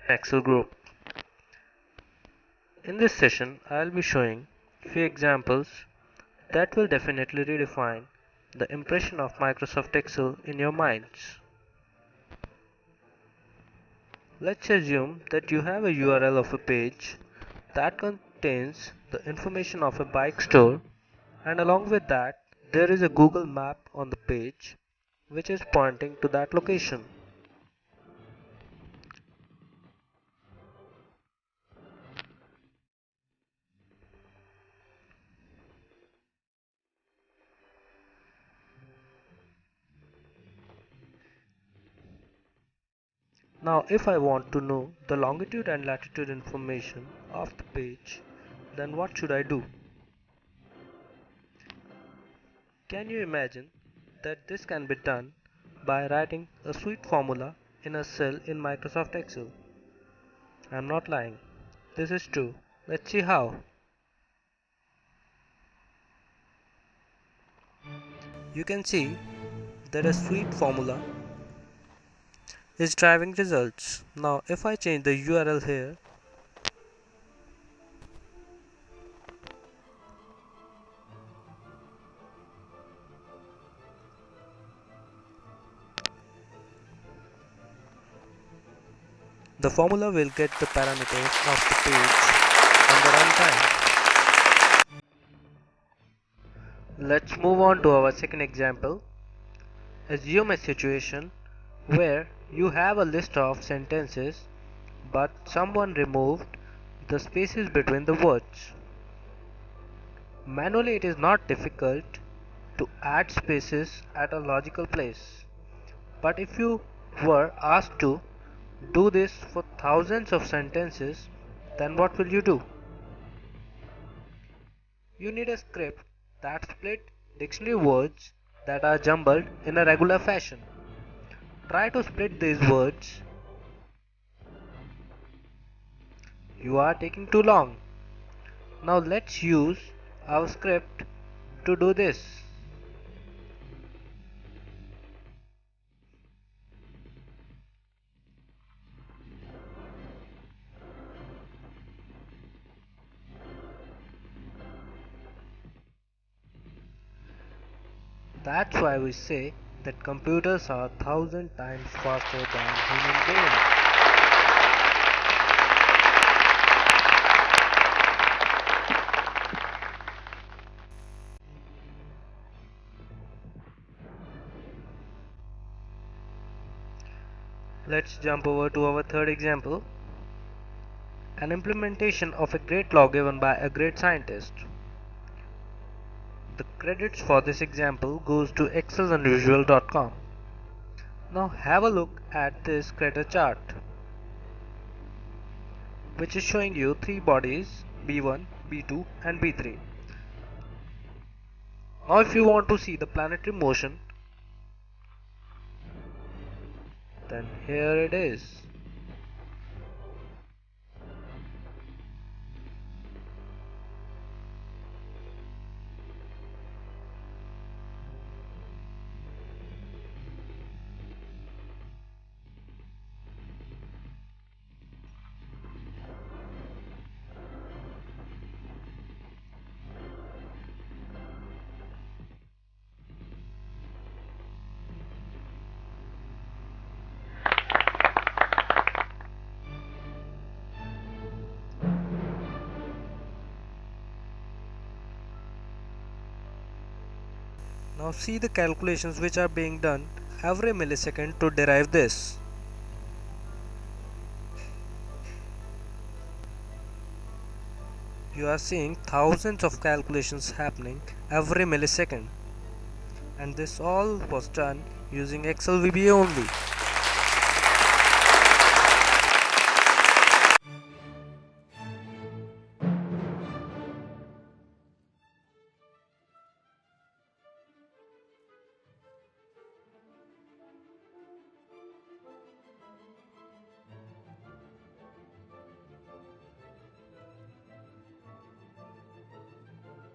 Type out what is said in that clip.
Excel group. In this session, I'll be showing few examples that will definitely redefine the impression of Microsoft Excel in your minds. Let's assume that you have a URL of a page that contains the information of a bike store, and along with that there is a Google map on the page which is pointing to that location. Now if I want to know the longitude and latitude information of the page, then what should I do? Can you imagine that this can be done by writing a sweet formula in a cell in Microsoft Excel? I'm not lying. This is true. Let's see how. You can see that a sweet formula is driving results. Now if I change the URL here, the formula will get the parameters of the page on the runtime. Let's move on to our second example. Assume a situation where you have a list of sentences but someone removed the spaces between the words. Manually it is not difficult to add spaces at a logical place. But if you were asked to do this for thousands of sentences, then what will you do? You need a script that split dictionary words that are jumbled in a regular fashion. Try to split these words. You are taking too long. Now let's use our script to do this. That's why we say that computers are 1,000 times faster than human beings. Let's jump over to our third example. An implementation of a great law given by a great scientist. The credits for this example goes to excelunusual.com. Now have a look at this crater chart, which is showing you three bodies B1, B2 and B3. Now if you want to see the planetary motion, then here it is. Now see the calculations which are being done every millisecond to derive this. You are seeing thousands of calculations happening every millisecond, and this all was done using Excel VBA only.